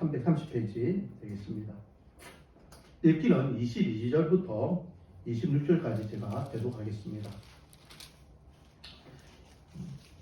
330페이지 되겠습니다. 읽기는 22절부터 26절까지 제가 대독하겠습니다.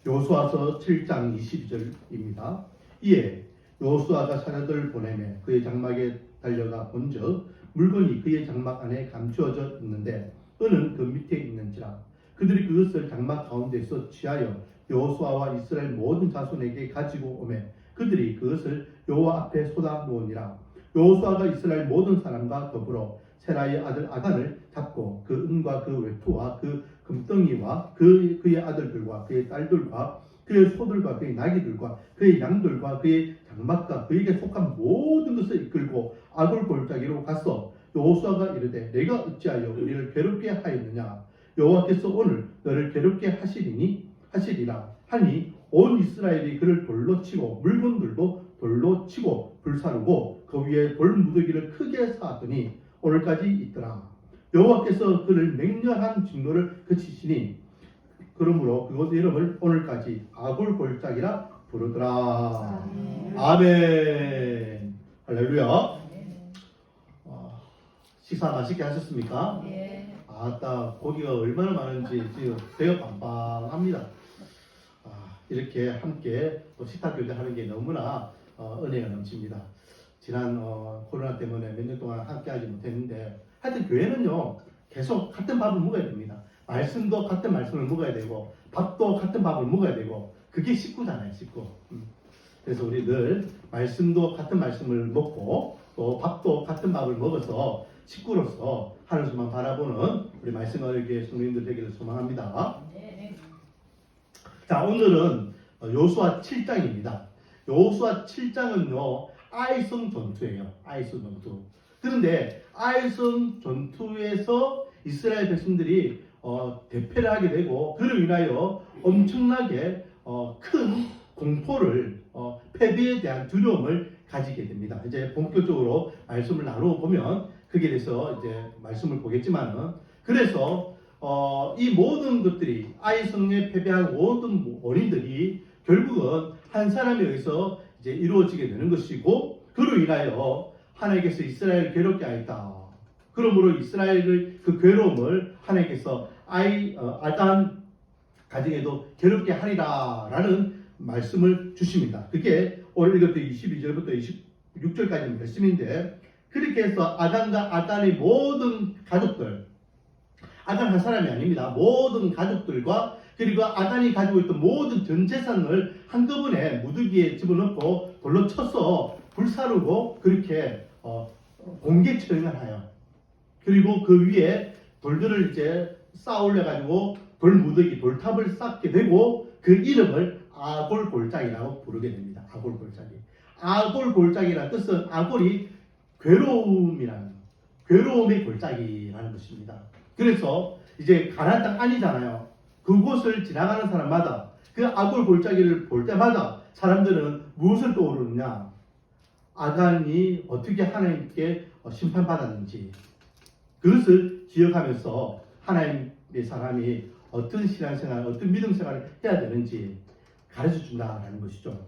여호수아서 7장 22절입니다. 이에 여호수아가 사자들을 보내매 그의 장막에 달려가 본즉 물건이 그의 장막 안에 감추어져 있는데 은은 그 밑에 있는지라. 그들이 그것을 장막 가운데서 취하여 여호수아와 이스라엘 모든 자손에게 가지고 오매 그들이 그것을 여호와 앞에 쏟아 놓으니라. 여호수아가 이스라엘 모든 사람과 더불어 세라의 아들 아간을 잡고 그 은과 그 외투와 그 금덩이와 그의 아들들과 그의 딸들과 그의 소들과 그의 나귀들과 그의 양들과 그의 장막과 그에게 속한 모든 것을 이끌고 아골 골짜기로 갔어. 여호수아가 이르되 내가 어찌하여 우리를 괴롭게 하였느냐. 여호와께서 오늘 너를 괴롭게 하시리라 하니 온 이스라엘이 그를 돌로 치고 물건들도 돌로 치고 불사르고 그 위에 돌무더기를 크게 쌓았더니 오늘까지 있더라. 여호와께서 그를 맹렬한 진노를 그치시니 그러므로 그곳 이름을 오늘까지 아골 골짜기라 부르더라. 아멘. 할렐루야. 식사 맛있게 하셨습니까? 네. 아따 고기가 얼마나 많은지 지금 배가 빵빵합니다. 이렇게 함께 또 식탁 교제하는 게 너무나 은혜가 넘칩니다. 지난 코로나 때문에 몇 년 동안 함께 하지 못했는데 하여튼 교회는요 계속 같은 밥을 먹어야 됩니다. 말씀도 같은 말씀을 먹어야 되고 밥도 같은 밥을 먹어야 되고 그게 식구잖아요. 식구. 그래서 우리 늘 말씀도 같은 말씀을 먹고 또 밥도 같은 밥을 먹어서 식구로서 하늘수만 바라보는 우리 말씀 어린이교회 성도님들 되기를 소망합니다. 자, 오늘은 여호수아 7장입니다. 여호수아 7장은요 아이성 전투예요. 아이성 전투. 그런데 아이성 전투에서 이스라엘 백성들이 대패를 하게 되고 그로 인하여 엄청나게 큰 공포를 패배에 대한 두려움을 가지게 됩니다. 이제 본격적으로 말씀을 나누어 보면 거기에 대해서 이제 말씀을 보겠지만은 그래서 이 모든 것들이 아이성에 패배한 모든 원인들이 결국은 한 사람에 의해서 이제 이루어지게 되는 것이고 그로 인하여 하나님께서 이스라엘을 괴롭게 하였다. 그러므로 이스라엘의 그 괴로움을 하나님께서 아단 가정에도 괴롭게 하리라라는 말씀을 주십니다. 그게 오늘 읽었던 22절부터 26절까지 말씀인데 그렇게 해서 아단과 아단의 모든 가족들 아단 한 사람이 아닙니다. 모든 가족들과 그리고 아단이 가지고 있던 모든 전 재산을 한꺼번에 무더기에 집어넣고 돌로 쳐서 불사르고 그렇게 공개 처형을 하여 그리고 그 위에 돌들을 이제 쌓아 올려 가지고 돌무더기 돌탑을 쌓게 되고 그 이름을 아골 골짜기라고 부르게 됩니다. 아골 골짜기. 아골 골짜기라는 뜻은 아골이 괴로움의 골짜기라는 것입니다. 그래서 이제 가나안 땅 아니잖아요. 그곳을 지나가는 사람마다 그 아골 골짜기를 볼 때마다 사람들은 무엇을 떠오르느냐? 아간이 어떻게 하나님께 심판받았는지 그것을 기억하면서 하나님의 사람이 어떤 신앙생활, 어떤 믿음생활을 해야 되는지 가르쳐준다라는 것이죠.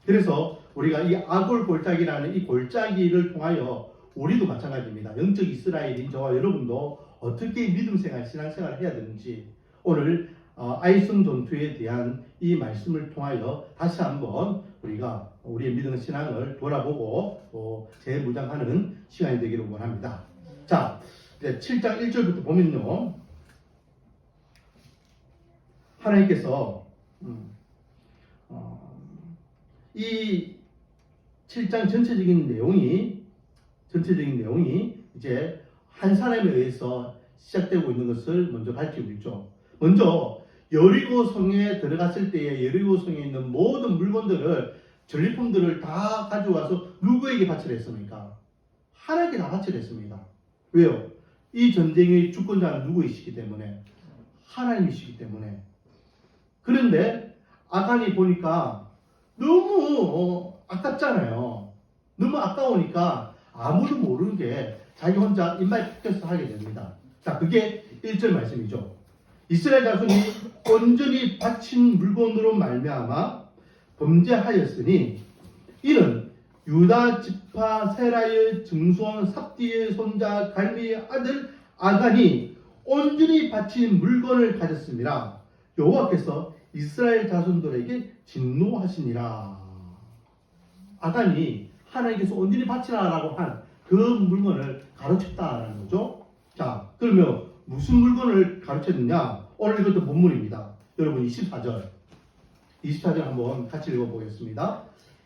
그래서 우리가 이 아골 골짜기라는 이 골짜기를 통하여 우리도 마찬가지입니다. 영적 이스라엘인 저와 여러분도 어떻게 믿음생활, 신앙생활을 해야 되는지 오늘 아이성 전투에 대한 이 말씀을 통하여 다시 한번 우리가 우리의 믿음 신앙을 돌아보고 또 재무장하는 시간이 되기를 원합니다. 자, 이제 7장 1절부터 보면요. 하나님께서 이 7장 전체적인 내용이 이제 한 사람에 의해서 시작되고 있는 것을 먼저 밝히고 있죠. 먼저 여리고 성에 들어갔을 때에 여리고 성에 있는 모든 물건들을 전리품들을 다 가져와서 누구에게 바치려 했습니까? 하나님께 다 바치려 했습니다. 왜요? 이 전쟁의 주권자는 누구이시기 때문에 하나님이시기 때문에. 그런데 아간이 보니까 너무 아깝잖아요. 너무 아까우니까 아무도 모르는 게 자기 혼자 입맛 펴서 하게 됩니다. 자, 그게 1절 말씀이죠. 이스라엘 자손이 온전히 바친 물건으로 말미암아 범죄하였으니 이는 유다 지파 세라의 증손 삽디의 손자 갈미의 아들 아간이 온전히 바친 물건을 가졌습니다. 여호와께서 이스라엘 자손들에게 진노하시니라. 아간이 하나님께서 온전히 바치라라고 한 그 물건을 가르쳤다라는 거죠. 자, 그러면 무슨 물건을 가르쳤느냐? 오늘 이것도 본문입니다. 여러분 24절 한번 같이 읽어보겠습니다.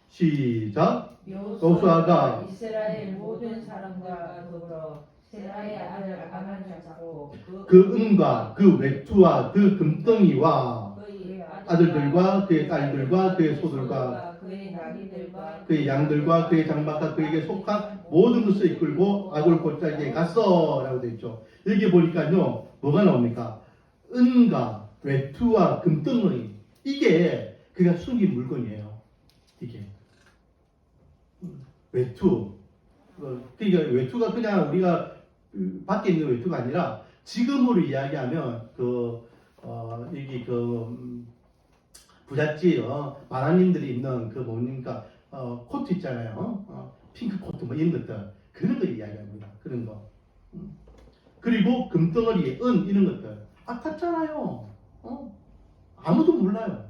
시작. 여호수아가 이스라엘 모든 사람과 더불어 세라의 아들 아간을 잡고 그 은과 그 외투와 그 금덩이와 그의 아들들과 그의 딸들과 그의 소들과 그의 나귀들과 그의 양들과 그의 장막과 그에게 속한 모든 것을 이끌고 아굴 골짜기에 갔어 라고 되어 있죠. 여기 보니까요 뭐가 나옵니까? 은과 외투와 금덩이, 이게 그가 숨긴 물건이에요. 이게 외투. 그러니까 외투가 그냥 우리가 밖에 있는 외투가 아니라 지금으로 이야기하면 여기 부잣집 마나님들이 입는 그 뭡니까 코트 있잖아요. 핑크 코트 뭐 이런 것들, 그런 걸 이야기합니다. 그런 거. 그리고 금덩어리, 은 이런 것들 아깝잖아요. 아무도 몰라요.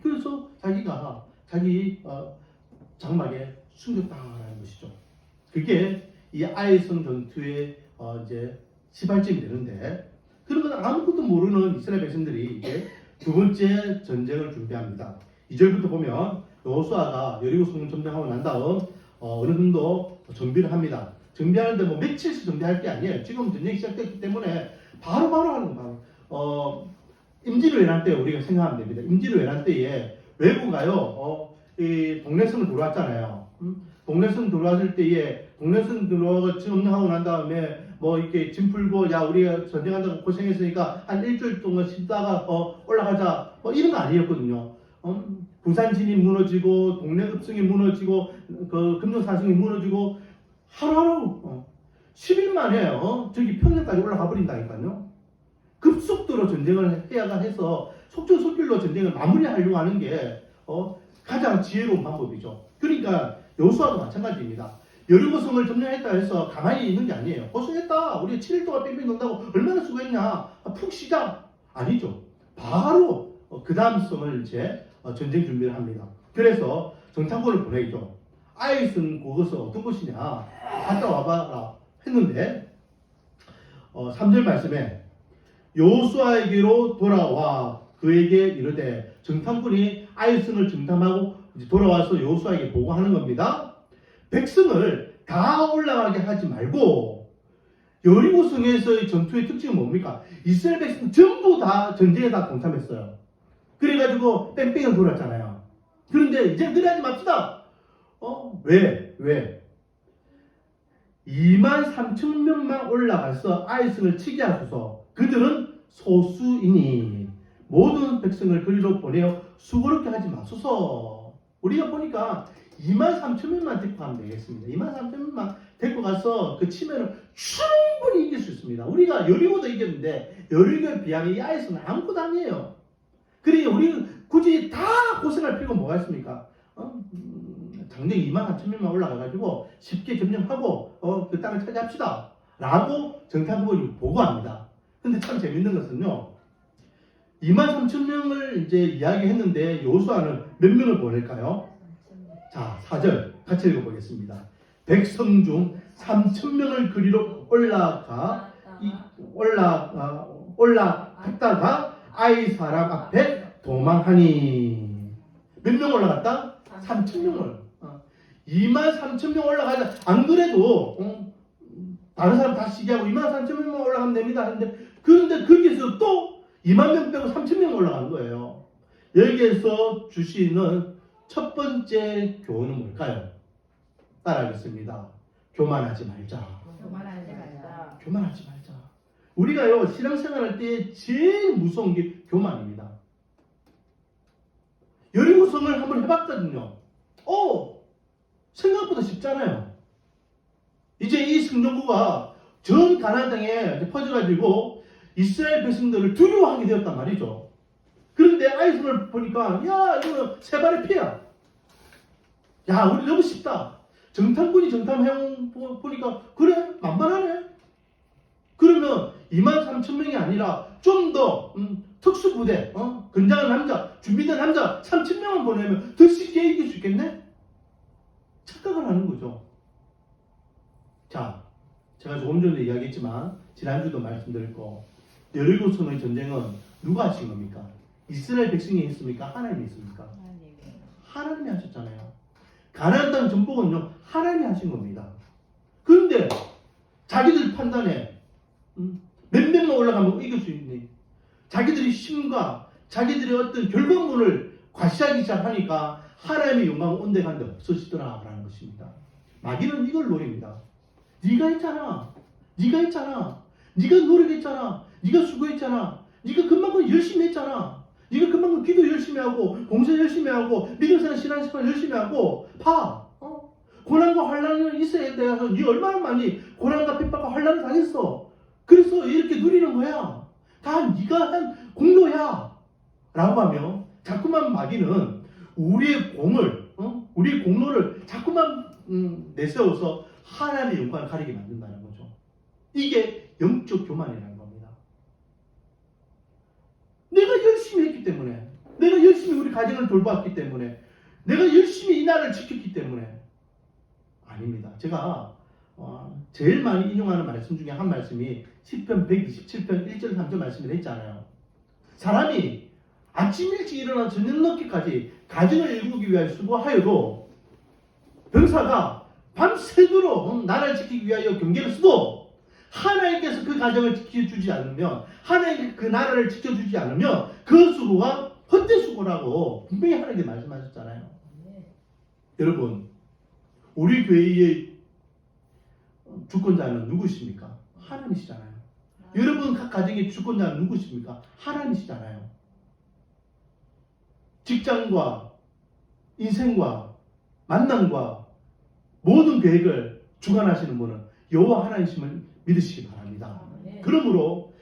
그래서 자기가 자기 장막에 숨겼다는 것이죠. 그게 이 아이성 전투의 이제 시발점이 되는데, 그런 건 아무것도 모르는 이스라엘 백성들이 이제 두 번째 전쟁을 준비합니다. 2절부터 보면 여호수아가 여리고 성을 점령하고 난 다음 어느 정도 정비를 합니다. 정비하는데 뭐 며칠씩 정비할 게 아니에요. 지금 전쟁이 시작됐기 때문에 바로바로 하는 거예요. 임진왜란 란 때 우리가 생각하면 됩니다. 임진왜란 란 때에 외구가요, 이 동래성을 들어왔잖아요. 동래성 들어왔을 때에 동래성 들어와서 점령하고 난 다음에 뭐 이렇게 짐 풀고 야 우리가 전쟁한다고 고생했으니까 한 일주일 동안 쉬다가 올라가자 뭐 이런 거 아니었거든요. 부산 진이 무너지고 동래급성이 무너지고 그 금정사성이 무너지고 하루하루 10일 만에 저기 평양까지 올라가 버린다니까요. 급속도로 전쟁을 해서 속전속결로 전쟁을 마무리하려고 하는 게 가장 지혜로운 방법이죠. 그러니까 여호수아도 마찬가지입니다. 여리고성을 점령했다 해서 가만히 있는 게 아니에요. 고생했다. 우리 7일 동안 뺑뺑 돈다고 얼마나 수고했냐. 푹 쉬자. 아니죠. 바로 그 다음 성을 이제 전쟁 준비를 합니다. 그래서 정탐꾼을 보내죠. 아이슨 그것은 어떤 곳이냐. 갔다 와봐라 했는데 3절 말씀에 여호수아에게로 돌아와 그에게 이르되, 정탐꾼이 아이슨을 정탐하고 돌아와서 여호수아에게 보고하는 겁니다. 백성을 다 올라가게 하지 말고, 여리고성에서의 전투의 특징은 뭡니까? 이스라엘 백성 전부 다 전쟁에 다 동참했어요. 그래가지고 뺑뺑을 돌았잖아요. 그런데 이제 그래 하지 맙시다. 왜? 23,000명만 올라가서 아이슨을 치게 하소서. 그들은 소수이니 모든 백성을 그리로 보내어 수고롭게 하지 마소서. 우리가 보니까 23,000명만 데리고 가면 되겠습니다. 23,000명만 데리고 가서 그 치면은 충분히 이길 수 있습니다. 우리가 여리고도 이겼는데 여리고에 비하면 이 아이스는 아무것도 아니에요. 그러니까 우리는 굳이 다 고생할 필요가 뭐가 있습니까? 당장 23,000명만 올라가가지고 쉽게 점령하고 그 땅을 차지합시다 라고 정탐꾼이 보고합니다. 근데 참 재밌는 것은요, 23,000명을 이제 이야기했는데 여호수아는 몇 명을 보낼까요? 자, 4절 같이 읽어보겠습니다. 백성 중 3,000명을 그리로 올라갔다가 아이 사람 앞에 도망하니. 몇 명 올라갔다? 3,000명을. 23,000명 올라가자. 안 그래도 다른 사람 다 시기하고 23,000명만 올라가면 됩니다 하는데, 그런데 거기서 또 2만 명 빼고 3,000명 올라간 거예요. 여기에서 주시는 첫 번째 교훈은 뭘까요? 따라하겠습니다. 교만하지 말자. 교만하지 말자. 우리가요, 신앙생활 할 때 제일 무서운 게 교만입니다. 여리고성을 한번 해봤거든요. 생각보다 쉽잖아요. 이제 이 성전구가 전 가나안 땅에 퍼져가지고 이스라엘 백성들을 두려워하게 되었단 말이죠. 그런데 아이성을 보니까 야 이거 세 발의 피야. 야 우리 너무 쉽다. 정탐꾼이 정탐해온 보니까 그래 만만하네. 그러면 23,000명이 아니라 좀 더 특수부대, 건장한 남자, 준비된 남자 3,000명만 보내면 더 쉽게 이길 수 있겠네? 착각을 하는 거죠. 자, 제가 조금 전에 이야기했지만 지난주도 말씀드렸고 여리고성의 전쟁은 누가 하신 겁니까? 이스라엘 백성이 했습니까? 하나님이 했습니까? 하나님이 하셨잖아요. 가나안 땅 정복은요 하나님이 하신 겁니다. 그런데 자기들 판단에 몇 명만 올라가면 이길 수 있니? 자기들의 힘과 자기들의 어떤 결과물을 과시하기 시작하니까 하나님의 영광은 온데간데 없어지더라라는 것입니다. 마귀는 이걸 노립니다. 네가 했잖아. 네가 했잖아. 네가 노력했잖아. 네가 수고했잖아. 네가 그만큼 열심히 했잖아. 네가 그만큼 기도 열심히 하고 봉사 열심히 하고 믿음생활 신앙생활 열심히 하고 봐. 고난과 환난은 있어야 돼서 네 얼마나 많이 고난과 핍박과 환난을 당했어. 그래서 이렇게 누리는 거야. 다 네가 한 공로야. 라고 하며 자꾸만 마귀는 우리의 공을 우리의 공로를 자꾸만 내세워서 하나님의 영광을 가리게 만든다는 거죠. 이게 영적 교만이라는 겁니다. 내가 열심히 했기 때문에, 내가 열심히 우리 가정을 돌봤기 때문에, 내가 열심히 이 나라를 지켰기 때문에 아닙니다. 제가 제일 많이 인용하는 말씀 중에 한 말씀이 시편 127편 1절 3절 말씀을 했잖아요. 사람이 아침 일찍 일어나 저녁 늦게까지 가정을 일구기 위하여 수고하여도 병사가 밤새도록 나라를 지키기 위하여 경계를 써도 하나님께서 그 가정을 지켜주지 않으면, 하나님께서 그 나라를 지켜주지 않으면 그 수고가 헛된 수고라고 분명히 하나님께 말씀하셨잖아요. 여러분, 우리 교회의 주권자는 누구십니까? 하나님이시잖아요. 여러분 각 가정의 주권자는 누구십니까? 하나님이시잖아요. 직장과 인생과 만남과 모든 계획을 주관하시는 분은 여호와 하나님이심을 믿으시기 바랍니다. 그러므로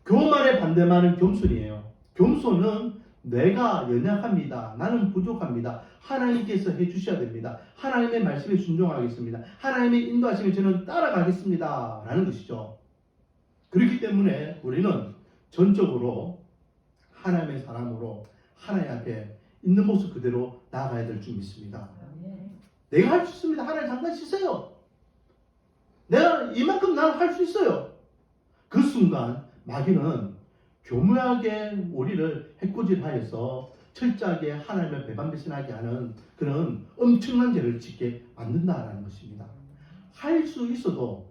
교만의 반대말은 겸손이에요. 겸손은 내가 연약합니다. 나는 부족합니다. 하나님께서 해주셔야 됩니다. 하나님의 말씀에 순종하겠습니다. 하나님의 인도하심에 저는 따라가겠습니다. 라는 것이죠. 그렇기 때문에 우리는 전적으로 하나님의 사람으로 하나님 앞에 있는 모습 그대로 나아가야 될 줄 믿습니다. 내가 할 수 있습니다. 하나님 잠깐 쉬세요. 내가 이만큼 나는 할 수 있어요. 그 순간 마귀는 교묘하게 우리를 해코지하여서 철저하게 하나님을 배반배신하게 하는 그런 엄청난 죄를 짓게 만든다라는 것입니다. 할 수 있어도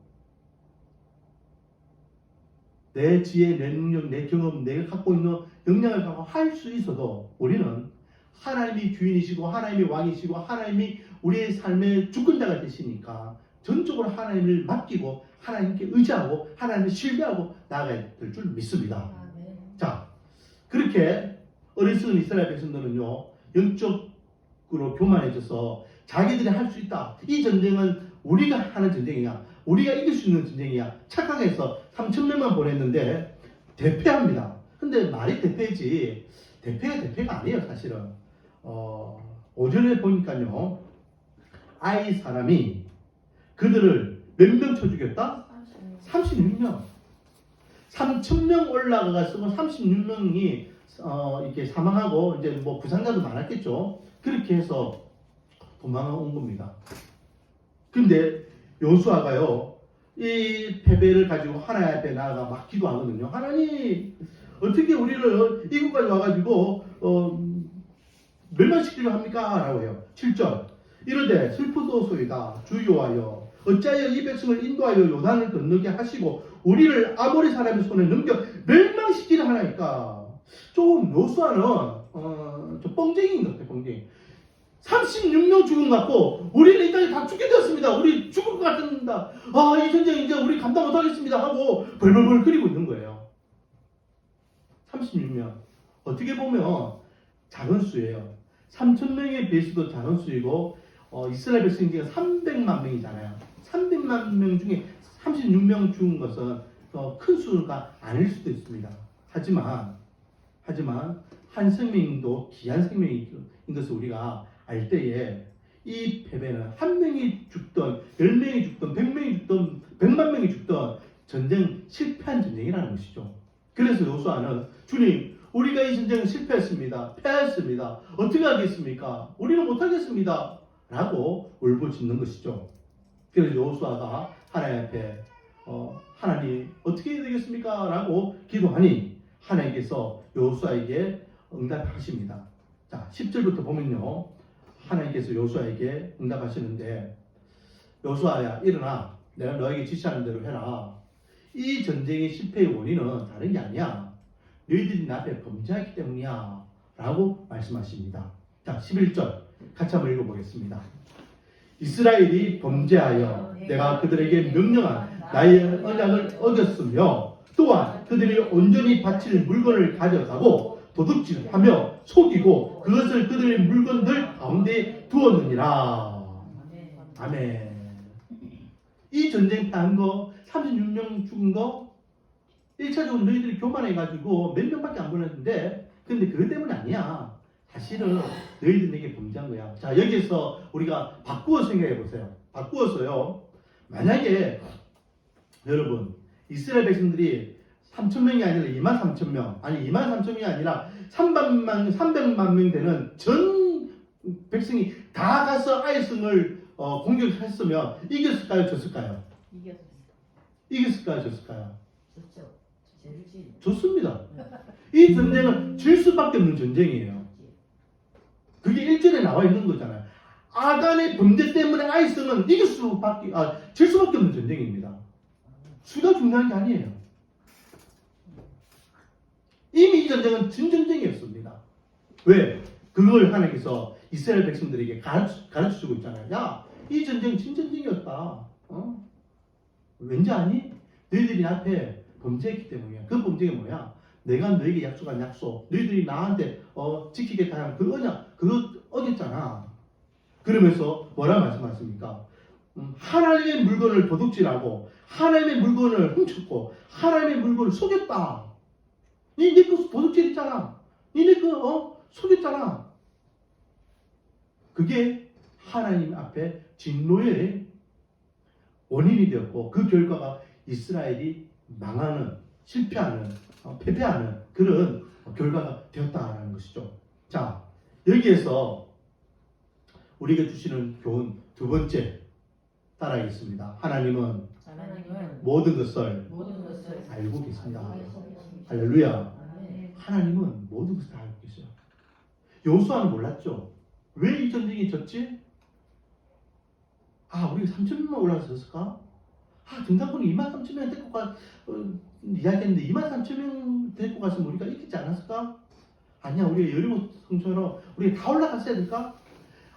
내 지혜, 내 능력, 내 경험, 내가 갖고 있는 역량을 갖고 할 수 있어도 우리는 하나님이 주인이시고 하나님이 왕이시고 하나님이 우리의 삶의 주권자가 되시니까 전적으로 하나님을 맡기고 하나님께 의지하고 하나님을 신뢰하고 나아가야 될 줄 믿습니다. 자, 그렇게 어리석은 이스라엘 백성들은요 영적으로 교만해져서 자기들이 할 수 있다. 이 전쟁은 우리가 하는 전쟁이야. 우리가 이길 수 있는 전쟁이야. 착각해서 3,000명만 보냈는데 대패합니다. 근데 말이 대패지 대패가 아니에요 사실은. 5절에 보니까요 아이 사람이 그들을 몇 명 쳐 죽였다? 36명. 3,000명 올라가서 36명이 이렇게 사망하고 이제 뭐 부상자도 많았겠죠. 그렇게 해서 도망온 겁니다. 근데 여호수아가요 이 패배를 가지고 하나님 앞에 나아가 막 기도하거든요. 하나님 어떻게 우리를 이곳까지 와가지고 멸망시키려 합니까? 라고 해요. 7절 이르되 슬프도소이다 주 여호와여 어찌하여 이 백성을 인도하여 요단을 건너게 하시고 우리를 아모리 사람의 손에 넘겨 멸망시키려 하나이까. 좀 여호수아는 좀 뻥쟁이인 것 같아요. 뻥쟁이. 36명 죽은 것 같고 우리는 이 땅에 다 죽게 되었습니다. 우리 죽을 것 같습니다. 이 전쟁 이제 우리 감당 못하겠습니다 하고 벌벌벌 끓이고 있는 거예요. 36명. 어떻게 보면 작은 수예요. 3,000명에 비해서도 작은 수이고 이스라엘 백성이 지금 300만 명이잖아요. 300만 명 중에 36명 죽은 것은 큰 수가 아닐 수도 있습니다. 하지만 한 생명도 귀한 생명인 것을 우리가 알 때에 이 패배는 한 명이 10명이 죽든 100명이 죽든 100만 명이 죽든 전쟁 실패한 전쟁이라는 것이죠. 그래서 여호수아는 주님, 우리가 이 전쟁을 실패했습니다. 패했습니다. 어떻게 하겠습니까? 우리는 못하겠습니다. 라고 울부짖는 것이죠. 그래서 여호수아가 하나님 앞에 하나님 어떻게 해야 되겠습니까? 라고 기도하니 하나님께서 여호수아에게 응답하십니다. 자, 10절부터 보면요. 하나님께서 여호수아에게 응답하시는데 여호수아야 일어나 내가 너에게 지시하는 대로 해라. 이 전쟁의 실패의 원인은 다른 게 아니야. 너희들이 나 앞에 범죄했기 때문이야. 라고 말씀하십니다. 자, 11절 같이 한번 읽어보겠습니다. 이스라엘이 범죄하여 내가 그들에게 명령한 나의 언약을 어겼으며 또한 그들이 온전히 바칠 물건을 가져가고 도둑질하며 속이고 그것을 그들의 물건들 가운데 두었느니라. 아멘. 이 전쟁 딴 거 36명 죽은 거 1차적으로 너희들이 교만해가지고 몇 명밖에 안 보냈는데 근데 그것 때문이 아니야. 사실은 너희들에게 범죄한 거야. 자, 여기서 우리가 바꾸어 생각해 보세요. 바꾸어서요. 만약에 여러분 이스라엘 백성들이 3,000명이 아니라 23,000명 아니 23,000명이 아니라 300만 명 되는 전 백성이 다 가서 아이성을 공격했으면 이겼을까요? 졌을까요? 이겼을까요? 졌을까요? 좋습니다. 이 전쟁은 질 수밖에 없는 전쟁이에요. 그게 1절에 나와 있는 거잖아요. 아간의 범죄 때문에 아이성은 질 수밖에 없는 전쟁입니다. 수가 중요한 게 아니에요. 이미 이 전쟁은 진 전쟁이었습니다. 왜? 그걸 하나님께서 이스라엘 백성들에게 가르쳐주고 있잖아요. 야, 이 전쟁 진 전쟁이었다. 왠지 아니? 너희들이 나한테 범죄했기 때문이야. 그 범죄가 뭐야? 내가 너에게 약속한 약속, 너희들이 나한테 지키겠다 하는 그 언약, 그거 어겼잖아. 그러면서 뭐라 말씀하십니까? 하나님의 물건을 도둑질하고 하나님의 물건을 훔쳤고 하나님의 물건을 속였다. 니 그 도둑질했잖아. 니네 속였잖아. 그게 하나님 앞에 진노의 원인이 되었고 그 결과가 이스라엘이 망하는, 실패하는, 패배하는 그런 결과가 되었다라는 것이죠. 자, 여기에서 우리에게 주시는 교훈 두 번째 따라하겠습니다. 하나님은 모든 것을 알고 계십니다. 할렐루야. 하나님은 모든 것을 다 알고 계셔요. 여호수아는 몰랐죠. 왜 이 전쟁이 졌지? 우리가 3,000명만 올라가서 졌을까? 등산군이 23,000명 데리고 이야기했는데 23,000명 데리고 갔으면 우리가 이기지 않았을까? 아니야, 우리가 여리고 성처럼 우리가 다 올라갔어야 될까?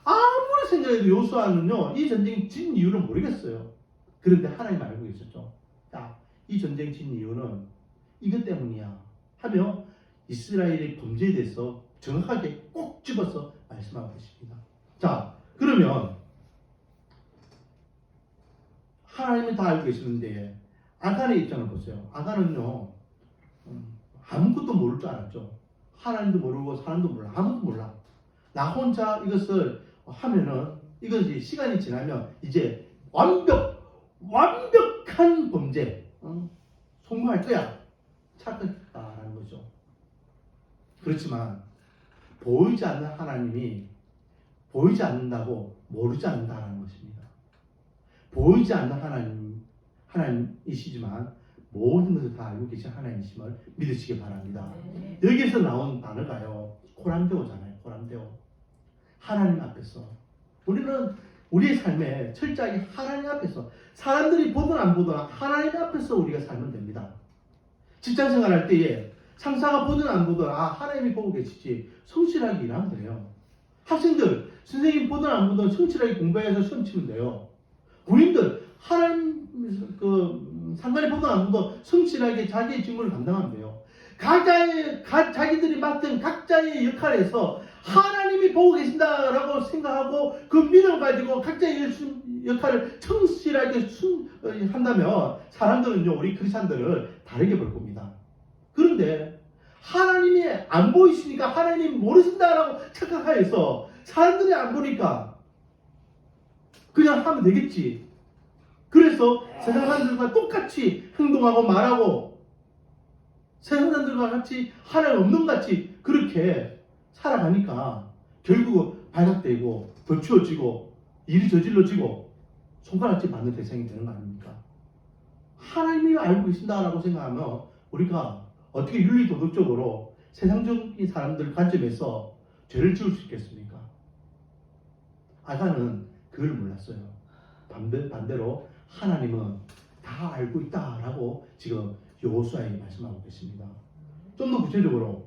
아무리 생각해도 여호수아는요, 이 전쟁이 진 이유는 모르겠어요. 그런데 하나님 알고 계셨죠. 이 전쟁 진 이유는 이것 때문이야 하며 이스라엘의 범죄에 대해서 정확하게 꼭 집어서 말씀하고 계십니다. 자, 그러면 하나님은 다 알고 계시는데 아간의 입장을 보세요. 아간은요 아무것도 모를 줄 알았죠. 하나님도 모르고 사람도 몰라. 아무것도 몰라. 나 혼자 이것을 하면은 이것이 시간이 지나면 이제 완벽한 범죄 성공할 거야. 착각했다라는 거죠. 그렇지만 보이지 않는 하나님이 보이지 않는다고 모르지 않는다라는 것입니다. 보이지 않는 하나님이시지만 모든 것을 다 알고 계신 하나님이심을 믿으시기 바랍니다. 여기에서 나온 단어가요. 코람데오잖아요. 코람데오. 하나님 앞에서 우리는 우리의 삶에 철저하게 하나님 앞에서 사람들이 보든 안 보든 하나님 앞에서 우리가 살면 됩니다. 직장생활 할 때에 상사가 보든 안 보든 하나님이 보고 계시지 성실하게 일하면 돼요. 학생들 선생님 보든 안 보든 성실하게 공부해서 시험 치면 돼요. 군인들 하나님 상관이 보든 안 보든 성실하게 자기의 직무를 감당하면 돼요. 자기들이 맡은 각자의 역할에서 하나님이 보고 계신다라고 생각하고 그 믿음을 가지고 각자의 역할을 성실하게 한다면 사람들은요, 우리 크리스찬들을 다르게 볼 겁니다. 그런데 하나님이 안 보이시니까 하나님이 모르신다라고 착각하여서 사람들이 안 보니까 그냥 하면 되겠지. 그래서 세상 사람들과 똑같이 행동하고 말하고 세상 사람들과 같이 하나님 없는 같이 그렇게 살아가니까 결국은 발각되고 덧치워지고 일이 저질러지고 손가락질 받는 대상이 되는 거 아닙니까? 하나님이 알고 계신다라고 생각하면 우리가 어떻게 윤리도덕적으로 세상적인 사람들 관점에서 죄를 지을 수 있겠습니까? 아간은 그걸 몰랐어요. 반대로 하나님은 다 알고 있다라고 지금 여호수아에게 말씀하고 계십니다. 좀 더 구체적으로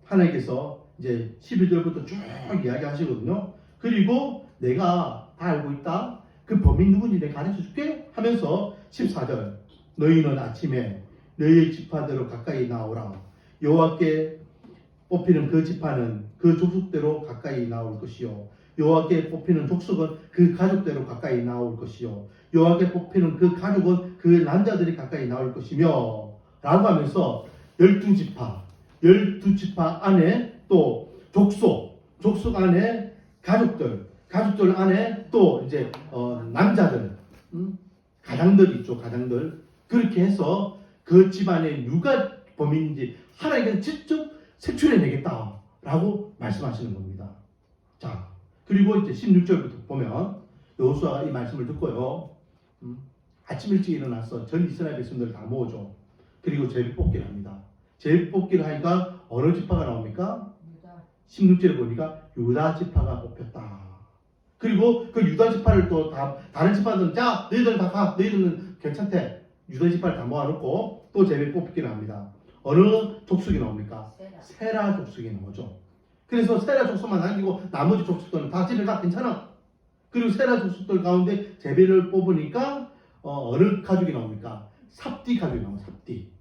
하나님께서 이제 11절부터 쭉 이야기하시거든요. 그리고 내가 다 알고 있다. 그 범인 누군지 내가 가르쳐 줄게 하면서 14절 너희는 아침에 너희의 지파대로 가까이 나오라. 여호와께 뽑히는 그 지파는 그 족속대로 가까이 나올 것이요 여호와께 뽑히는 족속은 그 가족대로 가까이 나올 것이요 여호와께 뽑히는 그 가족은 그 남자들이 가까이 나올 것이며 라고 하면서 12지파 안에 또 족속 안에 가족들 안에 또 이제 남자들 가장들 있죠. 가장들 그렇게 해서 그 집안에 누가 범인인지 하나님께서 직접 색출해내겠다라고 말씀하시는 겁니다. 자, 그리고 이제 16절부터 보면 여호수아가 이 말씀을 듣고요. 아침 일찍 일어나서 전 이스라엘 백성들 다 모으죠. 그리고 제비뽑기를 합니다. 제비뽑기를 하니까 어느 지파가 나옵니까? 16절에 보니까 유다 지파가 뽑혔다. 그리고 그 유다 지파를 또 다른 지파들은 자 너희들 다 가. 너희들은 괜찮대. 유다 지파를 다 모아놓고 또 제비뽑기를 합니다. 어느 족속이 나옵니까? 세라 족속이 나오죠. 그래서 세라 족속만 남기고 나머지 족속들은 다 집에 가. 괜찮아. 그리고 세라 족속들 가운데 제비를 뽑으니까 어느 가족이 나옵니까? 삽디 가족이 나옵니다. 삽디.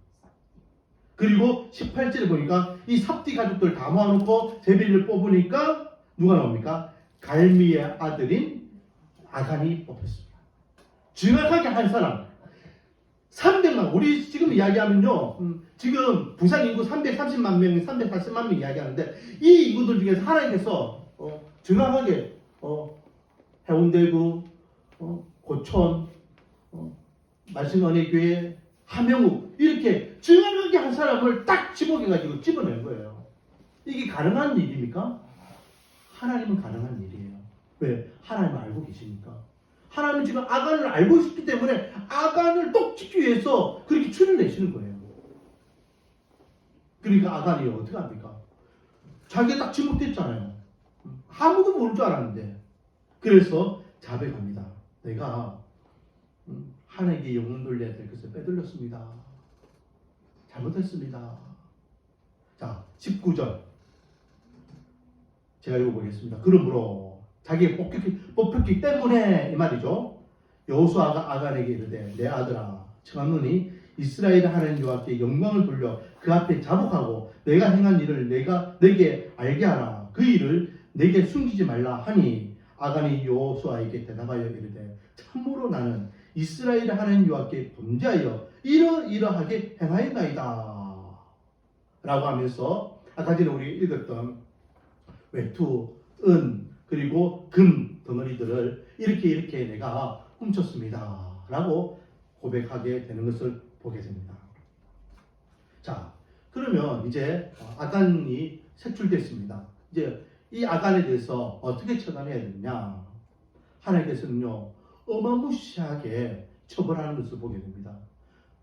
그리고 18절에 보니까 이 삽디 가족들 다 모아놓고 제비를 뽑으니까 누가 나옵니까? 갈미의 아들인 아간이 뽑혔습니다. 정확하게 한 사람 300만 우리 지금 이야기하면요 지금 부산 인구 330만 명 340만 명 이야기하는데 이 인구들 중에서 하나님께서 정확하게 해운대구 고촌 말씀언혜교회 함영욱 이렇게 정확하게 한 사람을 딱 집어가지고 집어낸 거예요. 이게 가능한 일입니까? 하나님은 가능한 일이에요. 왜? 하나님을 알고 계시니까. 하나님은 지금 아간을 알고 있기 때문에 아간을 똑 찍기 위해서 그렇게 출연내시는 거예요. 그러니까 아간이 어떻게 합니까? 자기가 딱 지목됐잖아요. 아무도 모를 줄 알았는데. 그래서 자백합니다. 내가 하나님께 영혼 돌려야 될 것을 빼돌렸습니다. 잘못했습니다. 자, 19절. 제가 읽어보겠습니다. 그러므로 자기가 뽑혔기 때문에 이 말이죠. 여호수아가 아간에게 이르되 내 아들아 청하노니 이스라엘 하나님 여호와께 영광을 돌려 그 앞에 자복하고 내가 행한 일을 내게 알게 하라. 그 일을 내게 숨기지 말라 하니 아간이 여호수아에게 대답하여 이르되 참으로 나는 이스라엘 하나님 여호와께 범죄하여 이러하게 행하였나이다 라고 하면서 아까 전에 우리 읽었던 외투, 은 그리고 금 덩어리들을 이렇게 내가 훔쳤습니다 라고 고백하게 되는 것을 보게 됩니다. 자, 그러면 이제 아간이 색출됐습니다. 이제 이 아간에 대해서 어떻게 처단해야 되느냐? 하나님께서는요 어마무시하게 처벌하는 것을 보게 됩니다.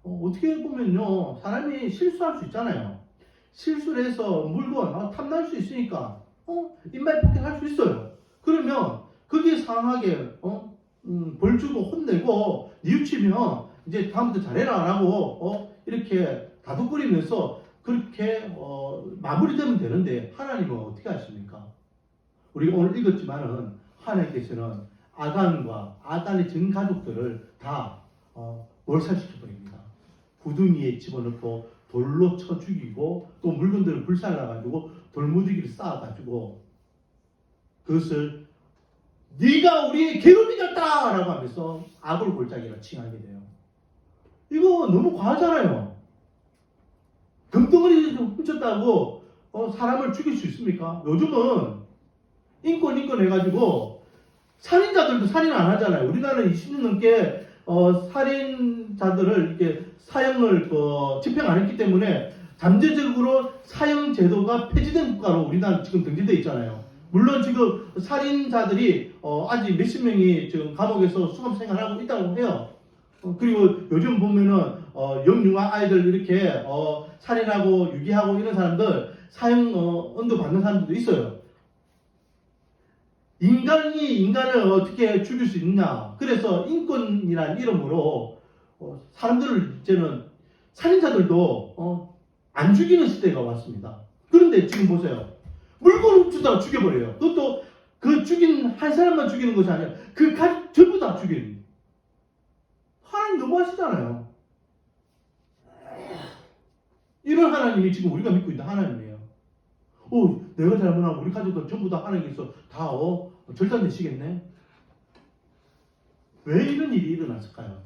어떻게 보면요 사람이 실수할 수 있잖아요. 실수를 해서 물건 탐날 수 있으니까 인말 폭행할 수 있어요. 그러면 거기에 상하게 벌 주고 혼내고 뉘우치면 이제 다음부터 잘해라 라고 이렇게 다독거리면서 그렇게 마무리되면 되는데 하나님은 어떻게 하십니까? 우리가 오늘 읽었지만은 하나님께서는 아간과 아간의 전 가족들을 다 몰살시켜버립니다. 구덩이에 집어넣고 돌로 쳐 죽이고 또 물건들을 불살라가지고 돌무더기를 쌓아가지고 그것을 네가 우리의 괴롭이 졌다 라고 하면서 악을 골짜기라 칭하게 돼요. 이거 너무 과하잖아요. 금덩어리 훔쳤다고 사람을 죽일 수 있습니까? 요즘은 인권 해가지고 살인자들도 살인 안 하잖아요. 우리나라는 20년 넘게 살인자들을 이렇게 사형을 집행 안 했기 때문에 잠재적으로 사형 제도가 폐지된 국가로 우리나라 지금 등재되어 있잖아요. 물론 지금 살인자들이 아직 몇십 명이 지금 감옥에서 수감 생활하고 있다고 해요. 그리고 요즘 보면은 영유아 아이들 이렇게 살인하고 유기하고 이런 사람들 사형 언도 받는 사람들도 있어요. 인간이 인간을 어떻게 죽일 수 있느냐. 그래서 인권이라는 이름으로 사람들을 이제는 살인자들도 안 죽이는 시대가 왔습니다. 그런데 지금 보세요. 물건 훔치다가 죽여버려요. 그것도 그 죽인 한 사람만 죽이는 것이 아니라 그 가족 전부 다 죽이는. 하나님 너무하시잖아요. 이런 하나님이 지금 우리가 믿고 있는 하나님이에요. 내가 잘못하면 우리 가족들 전부 다 하나님께서 다 절단되시겠네. 왜 이런 일이 일어났을까요?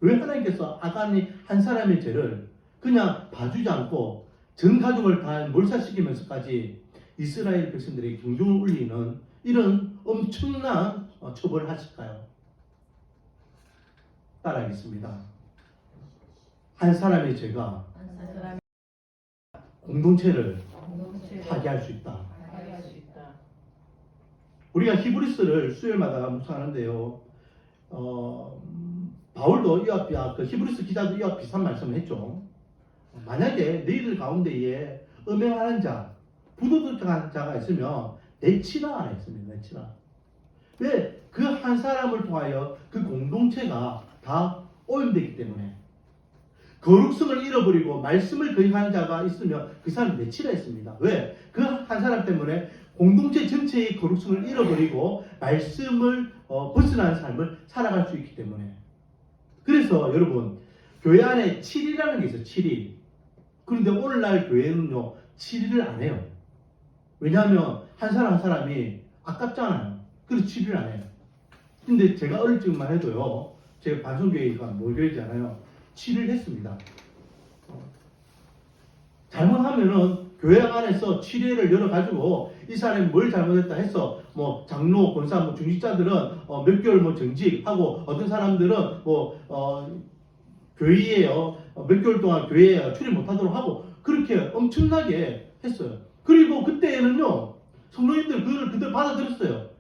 왜 하나님께서 아간이 한 사람의 죄를 그냥 봐주지 않고 전 가족을 다 몰살시키면서까지 이스라엘 백성들의 경종을 울리는 이런 엄청난 처벌을 하실까요? 따라하겠습니다. 한 사람의 죄가 공동체를 파괴할 수 있다. 우리가 히브리스를 수요일마다 묵상하는데요. 바울도 이와 그 히브리스 기자도 이와 비슷한 말씀을 했죠. 만약에 너희들 가운데에 음행하는 자, 부도덕한 자가 있으면 내치라 했습니다. 내치라. 왜? 그 한 사람을 통하여 그 공동체가 다 오염되기 때문에. 거룩성을 잃어버리고 말씀을 거역하는 자가 있으면 그 사람 내치라 했습니다. 왜? 그 한 사람 때문에 공동체 전체의 거룩성을 잃어버리고 말씀을 벗어나는 삶을 살아갈 수 있기 때문에. 그래서 여러분, 교회 안에 7일이라는 게 있어요. 7일. 그런데 오늘날 교회는요 7일을 안 해요. 왜냐하면 한 사람 한 사람이 아깝잖아요. 그래서 7일을 안 해요. 근데 제가 어릴 적만 해도요, 제가 반성교회가 몰교회잖아요. 7일 했습니다. 잘못하면은 교회 안에서 7회를 열어가지고 이 사람이 뭘 잘못했다 해서 뭐 장로, 권사, 뭐 중직자들은 몇 개월 정직하고 어떤 사람들은 교회에 몇 개월 동안 교회에 출입 못하도록 하고 그렇게 엄청나게 했어요. 그리고 그때에는요 성도님들 그들 받아들였어요.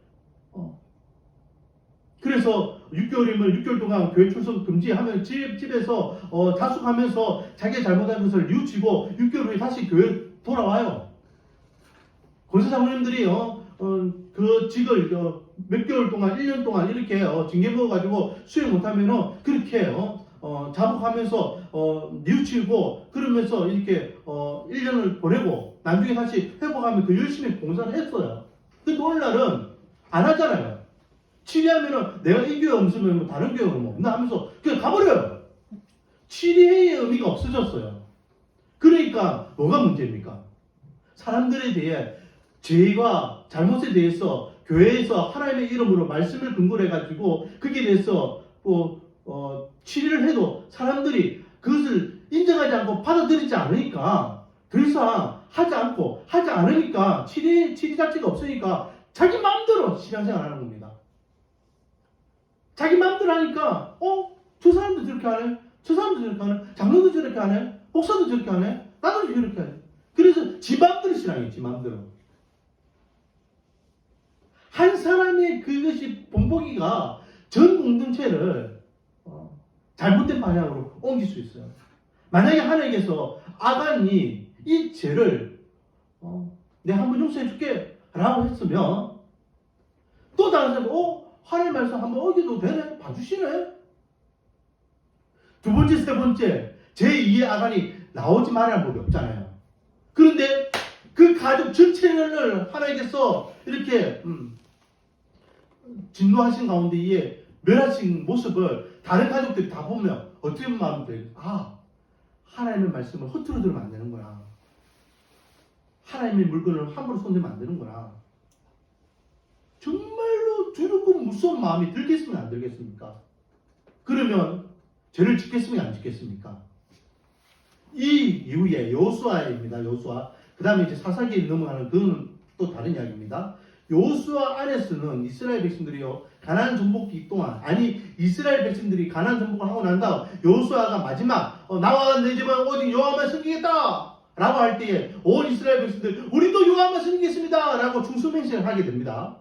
그래서 6개월이면 6개월 동안 교회 출석 금지하면 집에서 자숙하면서 자기가 잘못한 것을 뉘우치고 6개월 후에 다시 교회 돌아와요. 권사 장로님들이 그 직을 몇 개월 동안 1년 동안 이렇게 징계 먹어가지고 수행 못하면은 그렇게 자복하면서 뉘우치고 그러면서 이렇게 1년을 보내고 나중에 다시 회복하면 그 열심히 봉사를 했어요. 근데 오늘날은 안 하잖아요. 치리하면은 내가 이 교회 없으면 뭐 다른 교회는 없나 하면서 그냥 가버려요. 치리의 의미가 없어졌어요. 그러니까 뭐가 문제입니까? 사람들에 대해 죄와 잘못에 대해서 교회에서 하나님의 이름으로 말씀을 근거로 해가지고 거기에 대해서 치리를 해도 사람들이 그것을 인정하지 않고 받아들이지 않으니까 더 이상 하지 않으니까 치리 자체가 없으니까 자기 마음대로 신앙생활 하는 겁니다. 자기 마음대로 하니까 저 사람도 저렇게 하네, 저 사람도 저렇게 하네, 장로도 저렇게 하네, 목사도 저렇게 하네, 나도 저렇게 하네. 그래서 지 마음대로 신앙이에요. 지 마음대로. 한 사람의 그것이 본보기가 전 공동체를 잘못된 방향으로 옮길 수 있어요. 만약에 하나님께서 아간이 이 죄를 내가 한번 용서해 줄게 라고 했으면 또 다른 사람이 하나님 말씀 한번 어기도 되네? 봐주시네? 두 번째, 세 번째 제2의 아간이 나오지 말라는 법이 없잖아요. 그런데 그 가족 전체를 하나님께서 이렇게 진노하신 가운데에 멸하신 모습을 다른 가족들이 다 보면 어떤 마음이 들어요? 하나님의 말씀을 허투루 들으면 안 되는구나. 하나님의 물건을 함부로 손대면 안 되는구나. 정말로 두렵고 무서운 마음이 들겠으면 안 들겠습니까? 그러면 죄를 짓겠습니까? 안 짓겠습니까? 이 이후에 여호수아입니다. 여호수아. 그 다음에 이제 사사기에 넘어가는 그건 또 다른 이야기입니다. 여호수아 안에서는 이스라엘 백성들이요 가나안 정복기 동안 이스라엘 백성들이 가나안 정복을 하고 난 다음 여호수아가 마지막 나와 내 집은 오직 여호와만 섬기겠다 라고 할 때에 온 이스라엘 백성들 우리도 여호와만 섬기겠습니다 라고 중수맹세를 하게 됩니다.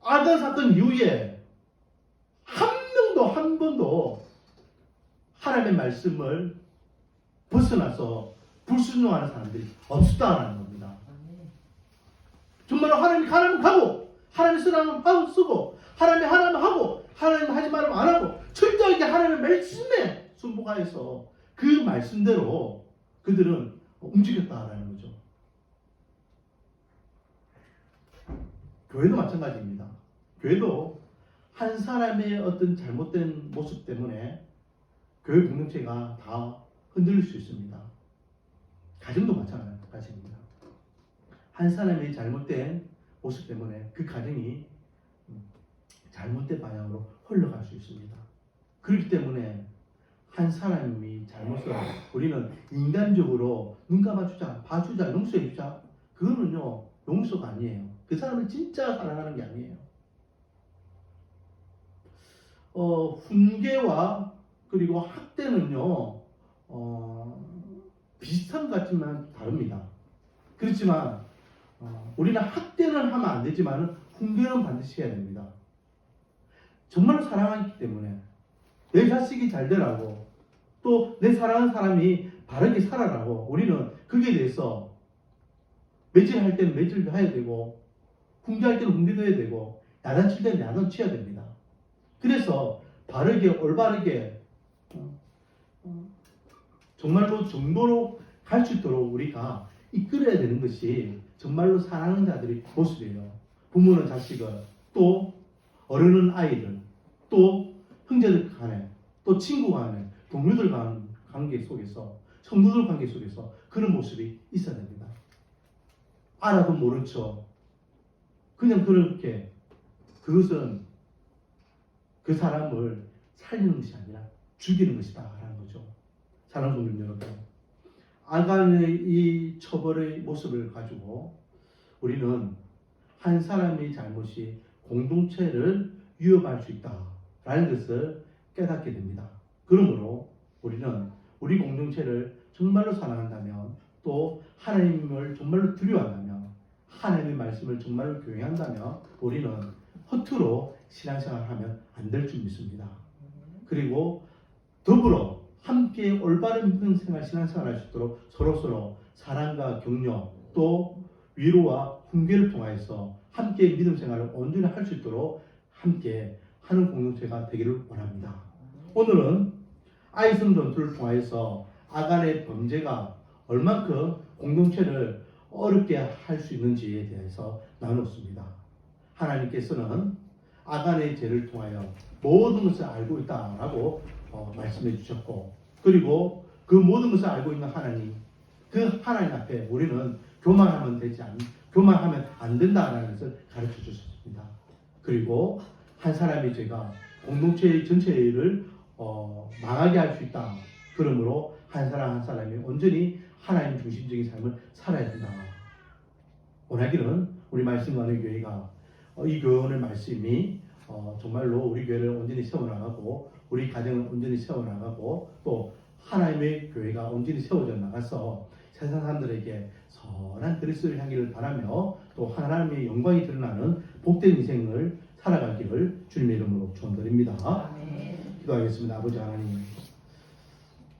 아단 사건 이후에 한 번도 하나님의 말씀을 벗어나서 불순종하는 사람들이 없었다라는 겁니다. 정말로 하나님이 가라면 가고 하나님 쓰라면 쓰고 하나님이 하라면 하고 하나님 하지 말라면 안 하고 철저하게 하나님의 말씀에 순복하여서 그 말씀대로 그들은 움직였다라는 거죠. 교회도 마찬가지입니다. 교회도 한 사람의 어떤 잘못된 모습 때문에 교회 공동체가 다 흔들릴 수 있습니다. 가정도 마찬가지입니다. 한 사람의 잘못된 모습 때문에 그 가정이 잘못된 방향으로 흘러갈 수 있습니다. 그렇기 때문에 한 사람이 잘못을 우리는 인간적으로 눈 감아주자, 봐주자, 용서해주자 그거는요 용서가 아니에요. 그 사람을 진짜 사랑하는 게 아니에요. 훈계와 그리고 학대는요 비슷한 것 같지만 다릅니다. 그렇지만 우리는 학대는 하면 안 되지만 훈계는 반드시 해야 됩니다. 정말로 사랑하기 때문에 내 자식이 잘 되라고 또 내 사랑하는 사람이 바르게 살아라고 우리는 거기에 대해서 매질할 때는 매질도 해야 되고 훈계할 때는 훈계도 해야 되고 야단칠 때는 야단쳐야 됩니다. 그래서 바르게 올바르게 정말로 정도로 갈 수 있도록 우리가 이끌어야 되는 것이 정말로 사랑하는 자들의 모습이에요. 부모는 자식을 또 어른은 아이를 또 형제들 간에 또 친구 간에 동료들 간 관계 속에서 성도들 관계 속에서 그런 모습이 있어야 됩니다. 알아도 모른 척 그냥 그렇게 그것은 그 사람을 살리는 것이 아니라 죽이는 것이다 라는 거죠. 사랑하는 성도 여러분, 아간의 이 처벌의 모습을 가지고 우리는 한 사람의 잘못이 공동체를 위협할 수 있다라는 것을 깨닫게 됩니다. 그러므로 우리는 우리 공동체를 정말로 사랑한다면 또 하나님을 정말로 두려워한다면 하나님의 말씀을 정말로 교행한다면 우리는 허투루 신앙생활을 하면 안 될 줄 믿습니다. 그리고 더불어 함께 올바른 믿음생활 신앙생활을 할 수 있도록 서로서로 사랑과 격려 또 위로와 훈계를 통하여서 함께 믿음생활을 온전히 할 수 있도록 함께 하는 공동체가 되기를 원합니다. 오늘은 아이성 전투를 통하여서 아간의 범죄가 얼만큼 공동체를 어렵게 할 수 있는지에 대해서 나눴습니다. 하나님께서는 아간의 죄를 통하여 모든 것을 알고 있다라고 말씀해 주셨고 그리고 그 모든 것을 알고 있는 하나님 그 하나님 앞에 우리는 교만하면 안 된다라는 것을 가르쳐 주셨습니다. 그리고 한 사람의 죄가 공동체 전체를 망하게 할 수 있다. 그러므로 한 사람 한 사람이 온전히 하나님 중심적인 삶을 살아야 된다. 원하기는 우리 말씀하는 교회가 이 교훈의 말씀이 정말로 우리 교회를 온전히 세워나가고 우리 가정을 온전히 세워나가고 또 하나님의 교회가 온전히 세워져 나가서 세상 사람들에게 선한 그리스도를 향기를 바라며 또 하나님의 영광이 드러나는 복된 인생을 살아가기를 주님의 이름으로 축원드립니다. 기도하겠습니다. 아버지 하나님